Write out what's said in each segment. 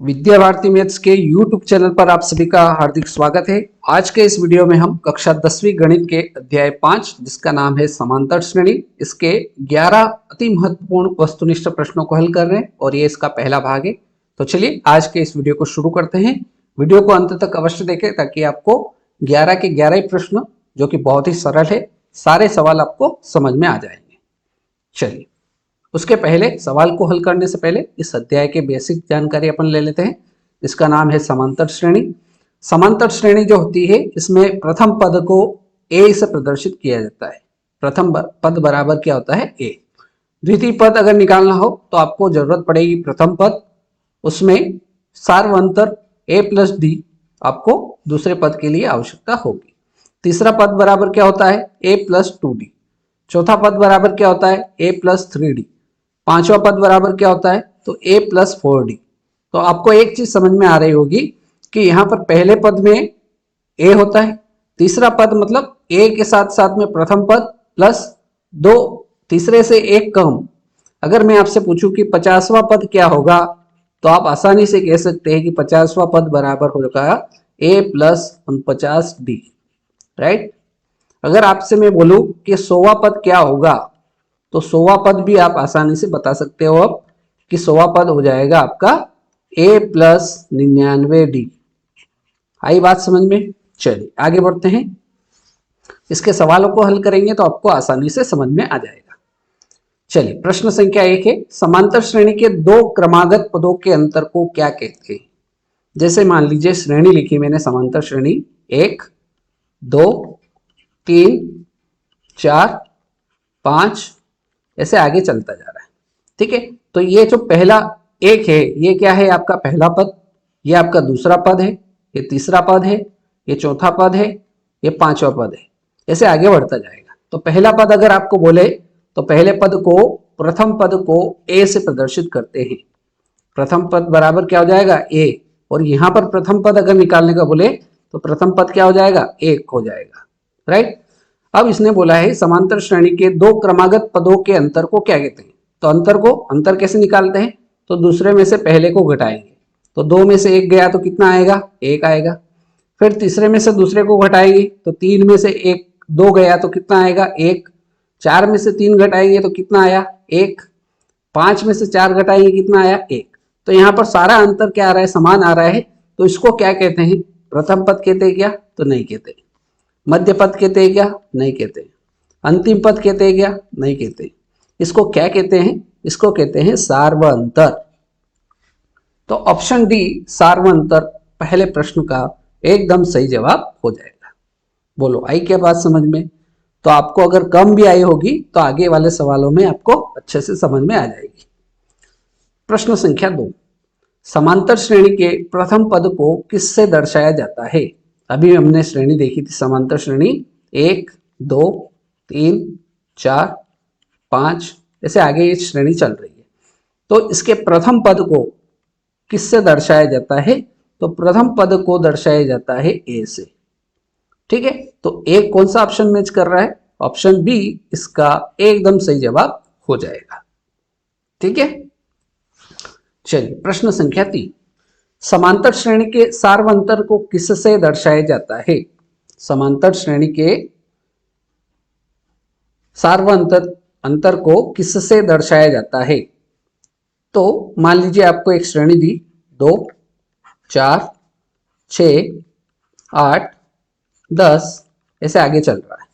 Vidya Bharati maths के YouTube channel पर आप सभी का हार्दिक स्वागत है। आज के इस वीडियो में हम कक्षा 10वीं गणित के अध्याय 5 जिसका नाम है समांतर श्रेणी, इसके 11 अति महत्वपूर्ण वस्तुनिष्ठ प्रश्नों को हल कर रहे हैं और ये इसका पहला भाग है। तो चलिए आज के इस वीडियो को शुरू करते हैं। वीडियो को अंत तक अवश्य देखें ताकि आपको 11 के 11 ही प्रश्न, जो कि बहुत ही सरल है, सारे सवाल आपको समझ में आ जाएंगे। चलिए, उसके पहले सवाल को हल करने से पहले इस अध्याय के बेसिक जानकारी अपन ले लेते हैं। इसका नाम है समांतर श्रेणी। समांतर श्रेणी जो होती है इसमें प्रथम पद को ए से प्रदर्शित किया जाता है। प्रथम पद बराबर क्या होता है? ए। द्वितीय पद अगर निकालना हो तो आपको जरूरत पड़ेगी प्रथम पद, उसमें सार्वंतर ए प्लस डी आपको दूसरे पद के लिए आवश्यकता होगी। तीसरा पद बराबर क्या होता है? ए प्लस 2d। चौथा पद बराबर क्या होता है? ए प्लस 3d। पांचवा पद बराबर क्या होता है? तो a प्लस 4d। तो आपको एक चीज समझ में आ रही होगी कि यहाँ पर पहले पद में a होता है, तीसरा पद मतलब a के साथ साथ में प्रथम पद प्लस दो तीसरे से एक कम। अगर मैं आपसे पूछूं कि 50वां पद क्या होगा तो आप आसानी से कह सकते हैं कि 50वां पद बराबर होगा a प्लस 49d, राइट। अगर आपसे मैं बोलूं कि 100वां पद क्या होगा तो 100वां पद भी आप आसानी से बता सकते हो अब कि 100वां पद हो जाएगा आपका a प्लस 99d। आई बात समझ में? चलिए आगे बढ़ते हैं। इसके सवालों को हल करेंगे तो आपको आसानी से समझ में आ जाएगा। चलिए, प्रश्न संख्या 1 है, समांतर श्रेणी के दो क्रमागत पदों के अंतर को क्या कहते हैं? जैसे मान लीजिए श्रेणी लिखी मैंने, समांतर श्रेणी 1 2 3 4 5 ऐसे आगे चलता जा रहा है, ठीक है। तो ये जो पहला एक है ये क्या है? आपका पहला पद, ये आपका दूसरा पद है, ये तीसरा पद है, ये चौथा पद है, ये पांचवा पद है, ऐसे आगे बढ़ता जाएगा। तो पहला पद अगर आपको बोले तो पहले पद को, प्रथम पद को ए से प्रदर्शित करते हैं। प्रथम पद बराबर क्या हो जाएगा? ए। और यहां पर प्रथम पद अगर निकालने का बोले तो प्रथम पद क्या हो जाएगा? 1 हो जाएगा, राइट। अब इसने बोला है समांतर श्रेणी के दो क्रमागत पदों के अंतर को क्या कहते हैं? तो अंतर कैसे निकालते हैं? तो दूसरे में से पहले को घटाएंगे। तो 2 में से 1 गया तो कितना आएगा? 1 आएगा। फिर तीसरे में से दूसरे को घटाएंगे तो 3 में से 2 गया तो कितना आएगा? 1। 4 में से 3 घटाएंगे तो कितना आया? 1। 5 में से 4 घटाएंगे कितना आया? 1। तो यहाँ पर सारा अंतर क्या आ रहा है? समान आ रहा है। तो इसको क्या कहते हैं? प्रथम पद कहते हैं क्या? तो नहीं कहते। मध्य पद कहते हैं क्या? नहीं कहते। अंतिम पद कहते हैं क्या? नहीं कहते। इसको क्या कहते हैं? इसको कहते हैं सार्वंतर। तो ऑप्शन डी सार्वंतर पहले प्रश्न का एकदम सही जवाब हो जाएगा। बोलो आई क्या बात समझ में? तो आपको अगर कम भी आई होगी तो आगे वाले सवालों में आपको अच्छे से समझ में आ जाएगी। प्रश्न संख्या 2, समांतर श्रेणी के प्रथम पद को किससे दर्शाया जाता है? अभी हमने श्रेणी देखी थी, समांतर श्रेणी 1 2 3 4 5 ऐसे आगे ये श्रेणी चल रही है। तो इसके प्रथम पद को किससे दर्शाया जाता है? तो प्रथम पद को दर्शाया जाता है ए से, ठीक है। तो ए कौन सा ऑप्शन मैच कर रहा है? ऑप्शन बी इसका एकदम सही जवाब हो जाएगा, ठीक है। चलिए, प्रश्न संख्या 3, समांतर श्रेणी के सार्वंतर को किससे दर्शाया जाता है? समांतर श्रेणी के सार्वंतर अंतर को किससे दर्शाया जाता है? तो मान लीजिए आपको एक श्रेणी दी, 2 4 6 8 10 ऐसे आगे चल रहा है।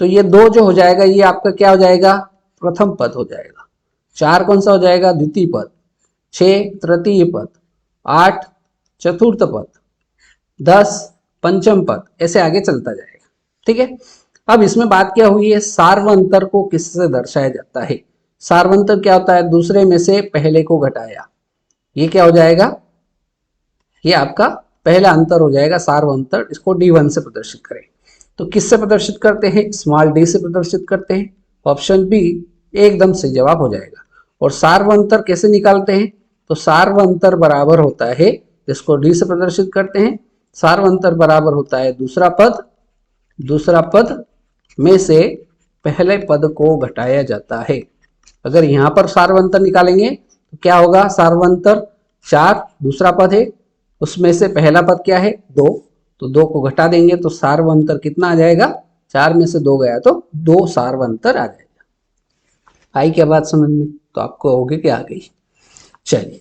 तो ये 2 जो हो जाएगा ये आपका क्या हो जाएगा? प्रथम पद हो जाएगा। 4 कौन सा हो जाएगा? द्वितीय पद। 6 तृतीय पद। 8 चतुर्थ पद। 10 पंचम पद, ऐसे आगे चलता जाएगा, ठीक है। अब इसमें बात क्या हुई है? सार्वंतर को किससे दर्शाया जाता है? सार्वंतर क्या होता है? दूसरे में से पहले को घटाया। ये क्या हो जाएगा? ये आपका पहला अंतर हो जाएगा सार्वंतर। इसको D1 से प्रदर्शित करें तो किससे प्रदर्शित करते हैं? स्मॉल d से प्रदर्शित करते हैं। ऑप्शन बी एकदम सही जवाब हो जाएगा। और सार्वंतर कैसे निकालते हैं? तो सार्वंतर बराबर होता है, इसको d से प्रदर्शित करते हैं, सार्वंतर बराबर होता है दूसरा पद में से पहले पद को घटाया जाता है। अगर यहां पर सार्वंतर निकालेंगे तो क्या होगा? सार्वंतर 4 दूसरा पद है, उसमें से पहला पद क्या है 2, तो 2 को घटा देंगे तो सार्वंतर कितना आ जाएगा, 4 में से 2 गया तो 2 सार्वंतर आ जाएगा। आई क्या बात समझ में? तो आपको होगी कि आ गई। चलिए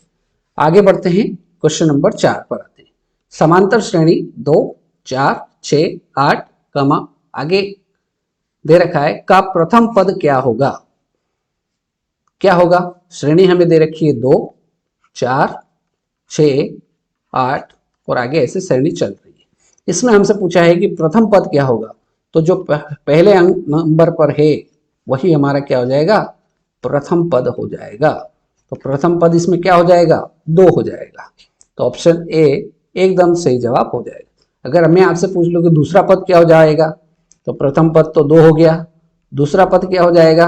आगे बढ़ते हैं, क्वेश्चन नंबर 4 पर आते हैं। समांतर श्रेणी 2 4 6 8 कमा आगे दे रखा है का प्रथम पद क्या होगा। क्या होगा, श्रेणी हमें दे रखी है 2 4 6 8 और आगे ऐसे श्रेणी चल रही है। इसमें हमसे पूछा है कि प्रथम पद क्या होगा, तो जो पहले अंक नंबर पर है वही हमारा क्या हो जाएगा, प्रथम पद हो जाएगा। तो प्रथम पद इसमें क्या हो जाएगा, 2 हो जाएगा। तो ऑप्शन ए एकदम सही जवाब हो जाएगा। अगर मैं आपसे पूछ लूं कि दूसरा पद क्या हो जाएगा, तो प्रथम पद तो 2 हो गया, दूसरा पद क्या हो जाएगा,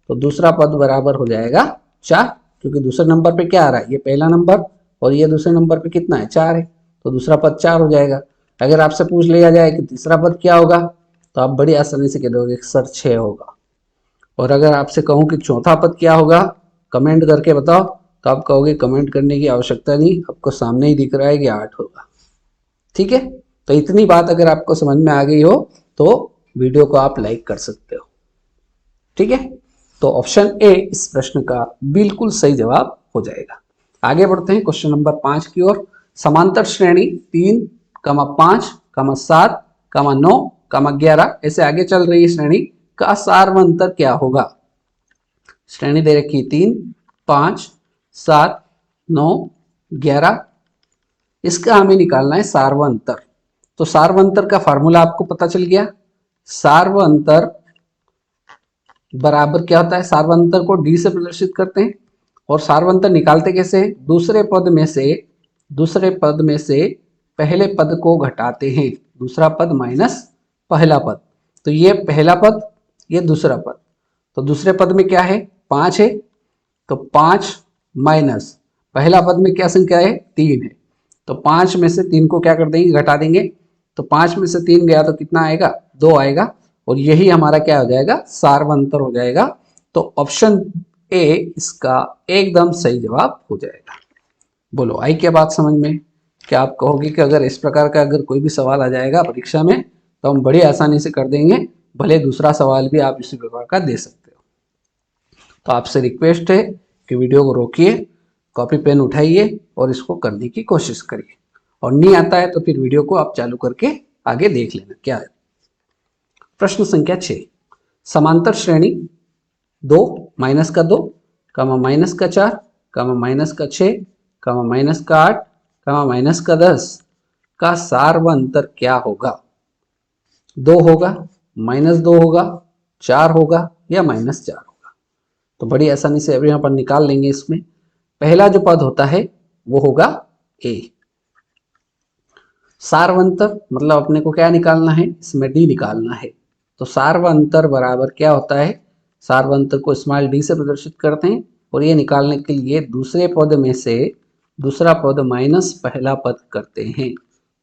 तो दूसरा पद बराबर हो जाएगा 4, क्योंकि दूसरे नंबर पे क्या आ रहा है, ये पहला नंबर और ये दूसरे नंबर पे कितना है 4 है, तो दूसरा पद 4 हो जाएगा। अगर आपसे पूछ लिया जाए कि तीसरा पद क्या होगा, तो आप बड़ी आसानी से कह दोगे सर 6 होगा। और अगर आपसे कहूं कि चौथा पद क्या होगा, कमेंट करके बताओ, तो आप कहोगे कमेंट करने की आवश्यकता नहीं, आपको सामने ही दिख रहा है कि 8 होगा। ठीक है, तो इतनी बात अगर आपको समझ में आ गई हो तो वीडियो को आप लाइक कर सकते हो। ठीक है, तो ऑप्शन ए इस प्रश्न का बिल्कुल सही जवाब हो जाएगा। आगे बढ़ते हैं क्वेश्चन नंबर 5 की ओर। समांतर श्रेणी 3 5 7 9 11 ऐसे आगे चल रही है श्रेणी का सार्वंतर क्या होगा। श्रेणी दे रखी 3 5 7 9 11, इसका हमें निकालना है सार्वंतर। तो सार्वंतर का फार्मूला आपको पता चल गया। सार्वंतर बराबर क्या होता है, सार्वंतर को डी से प्रदर्शित करते हैं और सार्वंतर निकालते कैसे, दूसरे पद में से पहले पद को घटाते हैं, दूसरा पद माइनस पहला पद। तो ये पहला पद, ये दूसरा पद, तो दूसरे पद में क्या है 5 है, तो 5 माइनस पहला पद में क्या संख्या है 3 है, तो 5 में से 3 को क्या कर देंगे, घटा देंगे, तो 5 में से 3 गया तो कितना आएगा 2 आएगा, और यही हमारा क्या हो जाएगा, सार्वंतर हो जाएगा। तो ऑप्शन ए इसका एकदम सही जवाब हो जाएगा। बोलो आई क्या बात समझ में? क्या आप कहोगे कि अगर इस प्रकार का अगर कोई भी सवाल आ जाएगा परीक्षा में तो हम बड़ी आसानी से कर देंगे, भले दूसरा सवाल भी आप इसी प्रकार का दे सकते हो। तो आपसे रिक्वेस्ट है कि वीडियो को रोकिए, कॉपी पेन उठाइए और इसको करने की कोशिश करिए, और नहीं आता है तो फिर वीडियो को आप चालू करके आगे देख लेना क्या है। प्रश्न संख्या 6, समांतर श्रेणी 2 माइनस का 2 माइनस का 4 माइनस का 6 माइनस का 8 माइनस का 10 का सार्वंतर क्या होगा। 2 होगा, -2 होगा, 4 होगा या -4 होगा। तो बड़ी आसानी से अभी यहाँ पर निकाल लेंगे। इसमें पहला जो पद होता है वो होगा ए। सार्वंतर मतलब अपने को क्या निकालना है, इसमें डी निकालना है। तो सार्वंतर बराबर क्या होता है, सार्वंतर को स्मॉल डी से प्रदर्शित करते हैं और ये निकालने के लिए दूसरे पद में से दूसरा पद माइनस पहला पद करते हैं,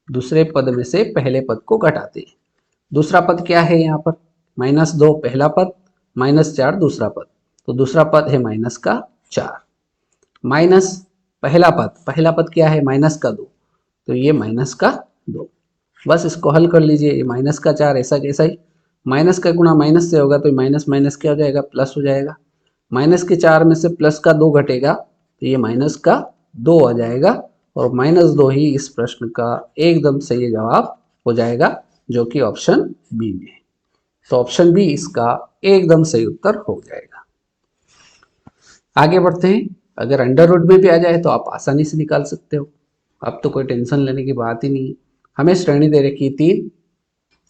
दूसरे पद में से पहले पद को घटाते हैं। दूसरा पद क्या है यहाँ पर, -2 पहला पद, -4 दूसरा पद, तो दूसरा पद है माइनस का 4 माइनस पहला पद क्या है माइनस का 2, तो ये माइनस का 2। बस इसको हल कर लीजिए, माइनस का 4 ऐसा कैसा ही, माइनस का गुणा माइनस से होगा तो माइनस माइनस क्या हो जाएगा, प्लस हो जाएगा। माइनस के 4 में से प्लस का 2 घटेगा तो ये माइनस का 2 आ जाएगा, और -2 ही इस प्रश्न का एकदम सही जवाब हो जाएगा, जो कि ऑप्शन बी में है। तो ऑप्शन बी इसका एकदम सही उत्तर हो जाएगा। आगे बढ़ते हैं, अगर अंडर रूट में भी आ जाए तो आप आसानी से निकाल सकते हो, अब तो कोई टेंशन लेने की बात ही नहीं है। हमें श्रेणी दे रखी 3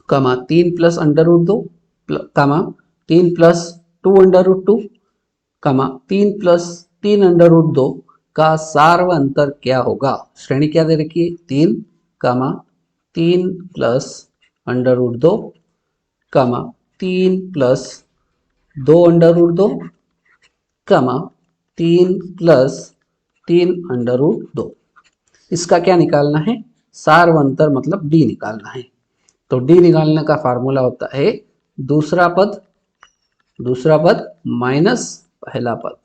3 plus under root 2 3 plus 2 under root 2 3 plus 3 अंडर रूट 2 का सार्वंतर क्या होगा। श्रेणी क्या दे रखी है 3 3 plus under root 2 3 plus 2 under root 2 3 plus 3 अंडर रूट 2। इसका क्या निकालना है, सार्वंतर मतलब डी निकालना है। तो डी निकालने का फार्मूला होता है दूसरा पद माइनस पहला पद,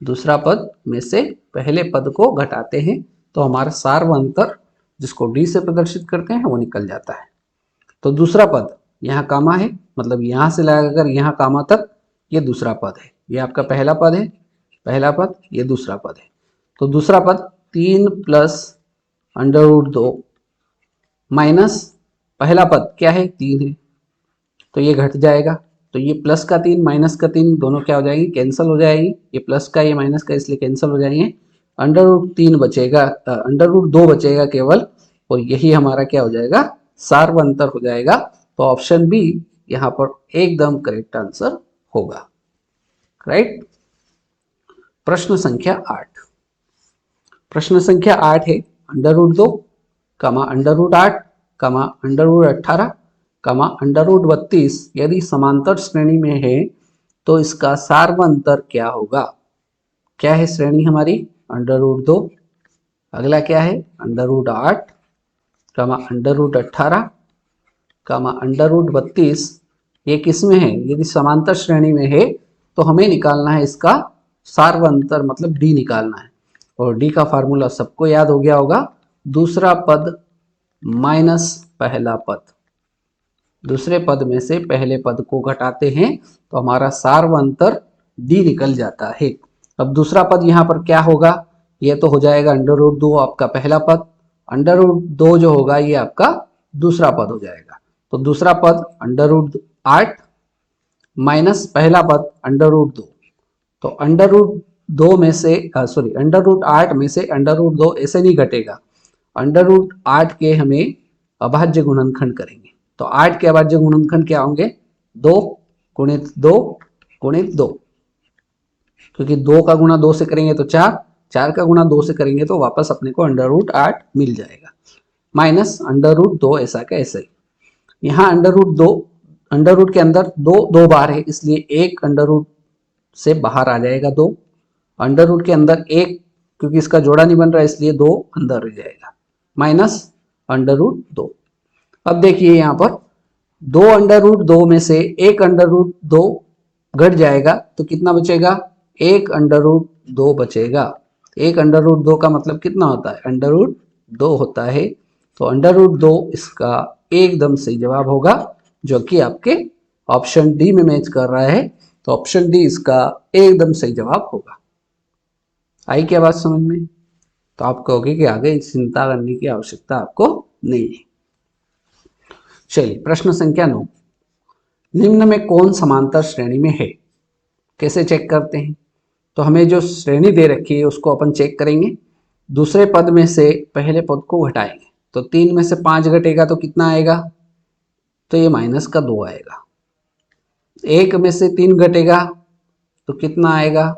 दूसरा पद में से पहले पद को घटाते हैं तो हमारा सार्व अंतर जिसको डी से प्रदर्शित करते हैं वो निकल जाता है। तो दूसरा पद यहाँ कामा है, मतलब यहाँ से लगाकर यहाँ कामा तक ये दूसरा पद है। ये आपका पहला पद है, पहला पद, ये दूसरा पद है। तो दूसरा पद 3 प्लस अंडर रूट 2 माइनस पहला पद क्या है 3 है, तो ये घट जाएगा। तो ये प्लस का 3 माइनस का 3 दोनों क्या हो जाएंगे, कैंसिल हो जाएगी। ये प्लस का ये माइनस का इसलिए कैंसिल हो जाएंगे। अंडर रूट 3 बचेगा, अंडर रूट 2 बचेगा केवल, और यही हमारा क्या हो जाएगा, सार्व अंतर हो जाएगा। तो ऑप्शन बी यहाँ पर एकदम करेक्ट आंसर होगा। राइट। प्रश्न संख्या 8। प्रश्न संख्या 8 है अंडर रूट 2 कमा अंडर रूट 8 कमा अंडर रूट 18 कमा अंडर रूट 32 यदि समांतर श्रेणी में है तो इसका सार्व अंतर क्या होगा। क्या है श्रेणी हमारी, अंडर रूट 2, अगला क्या है अंडर रूट 8 कमा अंडर रूट 18 कमा अंडर रूट 32। ये किस में है, यदि समांतर श्रेणी में है तो हमें निकालना है इसका सार्व अंतर, मतलब डी निकालना है। और डी का फार्मूला सबको याद हो गया होगा, दूसरा पद माइनस पहला पद। दूसरे पद में से पहले पद को घटाते हैं तो हमारा सार्व अंतर डी निकल जाता है। अब दूसरा पद यहाँ पर क्या होगा, ये तो हो जाएगा अंडर रूट 2 आपका पहला पद, अंडर रूट 2 जो होगा ये आपका दूसरा पद हो जाएगा। तो दूसरा पद अंडर रूट 8 माइनस पहला पद अंडर रूट 2। तो अंडर रूट 2 में से अंडर रूट 8 में से अंडर रूट 2 ऐसे नहीं घटेगा। अंडर रूट 8 के हमें अभाज्य गुणनखंड करेंगे। तो 8 के अभाज्य गुणनखंड क्या होंगे, 2 गुणित 2 गुणित 2, क्योंकि 2 का गुणा 2 से करेंगे तो 4, 4 का गुणा 2 से करेंगे तो वापस अपने को अंडर रूट 8 मिल जाएगा, माइनस अंडर रूट 2 ऐसा का ऐसा ही। यहाँ अंडर रूट 2, अंडर रूट के अंदर 2 बार है इसलिए एक अंडर रूट से बाहर आ जाएगा 2, अंडर रूट के अंदर एक, क्योंकि इसका जोड़ा नहीं बन रहा इसलिए 2 अंदर रह जाएगा, माइनस अंडर रूट 2। अब देखिए यहाँ पर 2 अंडर रूट 2 में से एक अंडर रूट 2 घट जाएगा तो कितना बचेगा, एक अंडर रूट 2 बचेगा। एक अंडर रूट 2 का मतलब कितना होता है, अंडर रूट 2 होता है। तो अंडर रूट 2 इसका एकदम सही जवाब होगा, जो कि आपके ऑप्शन डी में मैच कर रहा है। तो ऑप्शन डी इसका एकदम सही जवाब होगा। आई क्या बात समझ में? तो आप कहोगे कि आगे चिंता करने की आवश्यकता आपको नहीं है। चलिए प्रश्न संख्या 9, निम्न में कौन समांतर श्रेणी में है। कैसे चेक करते हैं, तो हमें जो श्रेणी दे रखी है उसको अपन चेक करेंगे। दूसरे पद में से पहले पद को घटाएंगे तो 3 में से 5 घटेगा तो कितना आएगा, तो ये माइनस का 2 आएगा। 1 में से 3 घटेगा तो कितना आएगा,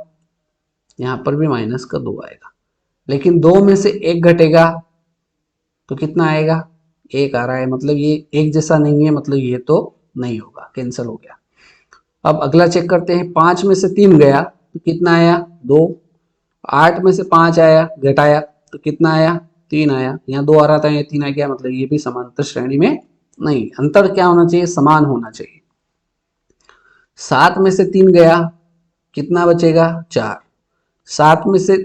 यहाँ पर भी माइनस का 2 आएगा। लेकिन 2 में से 1 घटेगा तो कितना आएगा, 1 आ रहा है, मतलब ये एक जैसा नहीं है, मतलब ये तो नहीं होगा, कैंसिल हो गया। अब अगला चेक करते हैं, 5 में से 3 गया तो कितना आया, 2। 8 में से 5 आया घटाया तो कितना आया, 3 आया। यहाँ 2 आ रहा था, ये 3 आ गया, मतलब ये भी समांतर श्रेणी में नहीं। अंतर क्या होना चाहिए, समान होना चाहिए। 7 में से 3 गया कितना बचेगा, 4। 7 में से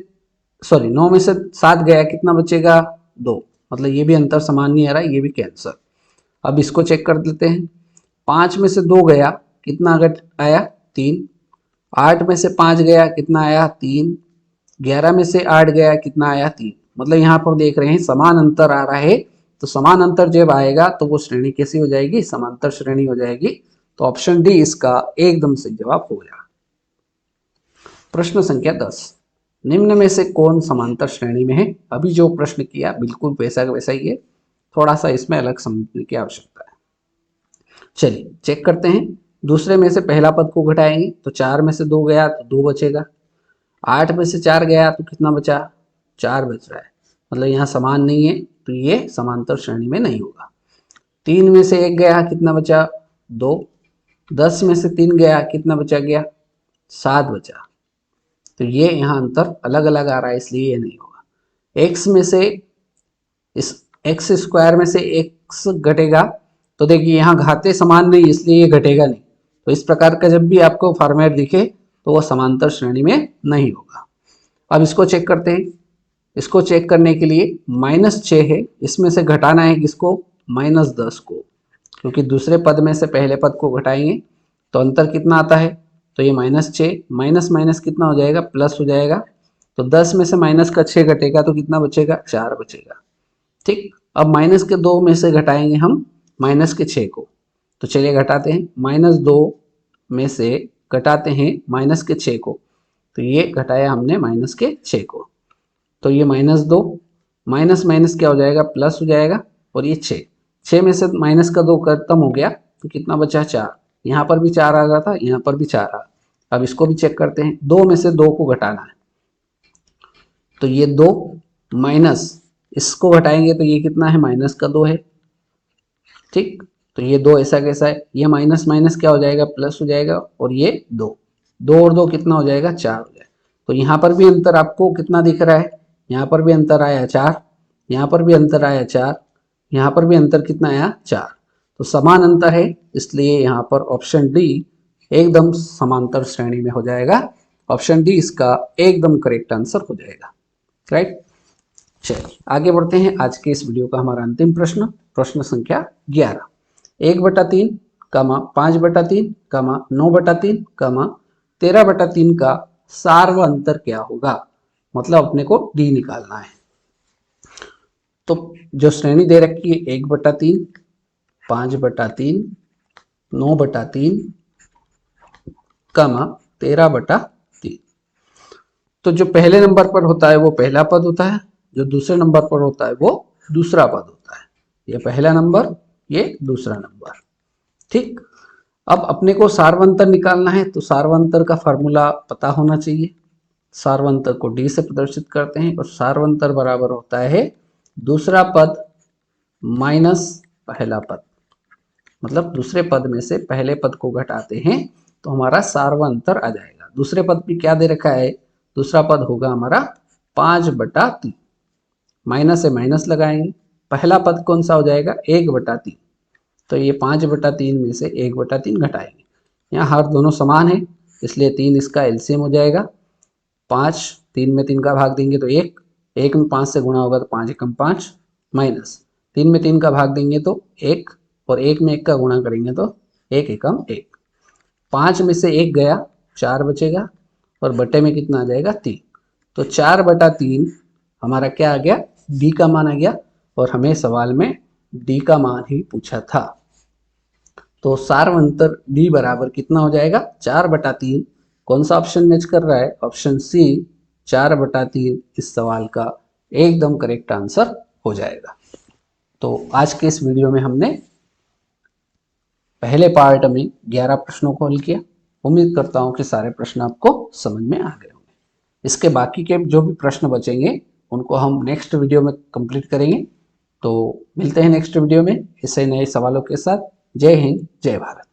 9 में से 7 गया कितना बचेगा, 2, मतलब ये भी अंतर समान नहीं आ रहा है, ये भी कैंसर। अब इसको चेक कर लेते हैं, 5 में से 2 गया कितना घट आया, 3। 8 में से 5 गया कितना आया, 3। 11 में से 8 गया कितना आया, 3। मतलब यहाँ पर देख रहे हैं समान अंतर आ रहा है। तो समान अंतर जब आएगा तो वो श्रेणी कैसी हो जाएगी, समांतर श्रेणी हो जाएगी। तो ऑप्शन डी इसका एकदम सही जवाब हो गया। प्रश्न संख्या 10, निम्न में से कौन समांतर श्रेणी में है। अभी जो प्रश्न किया बिल्कुल वैसा वैसा ही है, थोड़ा सा इसमें अलग समझने की आवश्यकता है। चलिए चेक करते हैं, दूसरे में से पहला पद को घटाएंगे तो 4 में से 2 गया तो 2 बचेगा। 8 में से 4 गया तो कितना बचा, 4 बच रहा है, मतलब यहाँ समान नहीं है तो ये समांतर श्रेणी में नहीं होगा। 3 में से 1 गया कितना बचा, 2। 10 में से 3 गया कितना बचा गया, 7 बचा। तो ये यहाँ अंतर अलग अलग आ रहा है इसलिए ये नहीं होगा। x में से इस x स्क्वायर में से x घटेगा तो देखिए यहाँ घाते समान नहीं इसलिए ये घटेगा नहीं। तो इस प्रकार का जब भी आपको फॉर्मेट दिखे तो वह समांतर श्रेणी में नहीं होगा। अब इसको चेक करते हैं। इसको चेक करने के लिए -6 है, इसमें से घटाना है किसको, -10 को, क्योंकि दूसरे पद में से पहले पद को घटाएंगे तो अंतर कितना आता है, तो ये -6 माइनस माइनस कितना हो जाएगा, प्लस हो जाएगा। तो 10 में से माइनस का 6 घटेगा तो कितना बचेगा, 4 बचेगा। ठीक, अब माइनस के 2 में से घटाएंगे हम माइनस के 6 को, तो चलिए घटाते हैं। -2 में से घटाते हैं माइनस के 6 को, तो ये घटाया हमने माइनस के 6 को, तो ये -2 माइनस माइनस क्या हो जाएगा, प्लस हो जाएगा। और ये 6 में से माइनस का 2 खत्म हो गया तो कितना बचा, 4। यहाँ पर भी 4 आ रहा था, यहाँ पर भी 4 आ। अब इसको भी चेक करते हैं। 2 में से 2 को घटाना है, तो ये 2 माइनस इसको घटाएंगे तो ये कितना है, -2 है। ठीक, तो ये 2 ऐसा कैसा है, ये माइनस माइनस क्या हो जाएगा, प्लस हो जाएगा। और ये 2 और 2 कितना हो जाएगा, 4 हो जाएगा। तो यहाँ पर भी अंतर आपको कितना दिख रहा है, यहाँ पर भी अंतर आया 4, यहाँ पर भी अंतर आया 4, यहाँ पर भी अंतर कितना आया, 4। तो समान अंतर है, इसलिए यहाँ पर ऑप्शन डी एकदम समांतर श्रेणी में हो जाएगा। ऑप्शन डी इसका एकदम करेक्ट आंसर हो जाएगा। राइट, चलिए आगे बढ़ते हैं। आज के इस वीडियो का हमारा अंतिम प्रश्न, प्रश्न संख्या 11। 1/3, 5/3, 9/3, 13/3 का सार्व अंतर क्या होगा, मतलब अपने को डी निकालना है। तो जो श्रेणी दे रखी है 1/3, 5/3, 9/3, 13/3, तो जो पहले नंबर पर होता है वो पहला पद होता है, जो दूसरे नंबर पर होता है वो दूसरा पद होता है। ये पहला नंबर, ये दूसरा नंबर। ठीक, अब अपने को सार्वंतर निकालना है, तो सार्वंतर का फॉर्मूला पता होना चाहिए। सार्वंतर को डी से प्रदर्शित करते हैं, और सार्वंतर बराबर होता है दूसरा पद माइनस पहला पद, मतलब दूसरे पद में से पहले पद को घटाते हैं तो हमारा सार्वंतर आ जाएगा। दूसरे पद भी क्या दे रखा है, दूसरा पद होगा हमारा 5/3, माइनस से माइनस लगाएंगे, पहला पद कौन सा हो जाएगा, 1/3, तो ये 5/3 में से 1/3 घटाएंगे। यहाँ हर दोनों समान है, इसलिए 3 इसका एलसीएम हो जाएगा। 5 3 में 3 का भाग देंगे तो 1, 1 में 5 से गुणा होगा तो 5 एकम 5, माइनस 3 में 3 का भाग देंगे तो 1, और 1 में 1 का गुणा करेंगे तो 1 एकम 1। 5 में से 1 गया, 4 बचेगा, और बटे में कितना आ जाएगा, 3। तो 4/3 हमारा क्या आ गया, डी का मान आ गया, और हमें सवाल में डी का मान ही पूछा था। तो सार्वंतर डी बराबर कितना हो जाएगा, 4/3। कौन सा ऑप्शन मैच कर रहा है, ऑप्शन सी 4/3 इस सवाल का एकदम करेक्ट आंसर हो जाएगा। तो आज के इस वीडियो में हमने पहले पार्ट में 11 प्रश्नों को हल किया। उम्मीद करता हूं कि सारे प्रश्न आपको समझ में आ गए होंगे। इसके बाकी के जो भी प्रश्न बचेंगे उनको हम नेक्स्ट वीडियो में कंप्लीट करेंगे। तो मिलते हैं नेक्स्ट वीडियो में ऐसे नए सवालों के साथ। जय हिंद, जय भारत।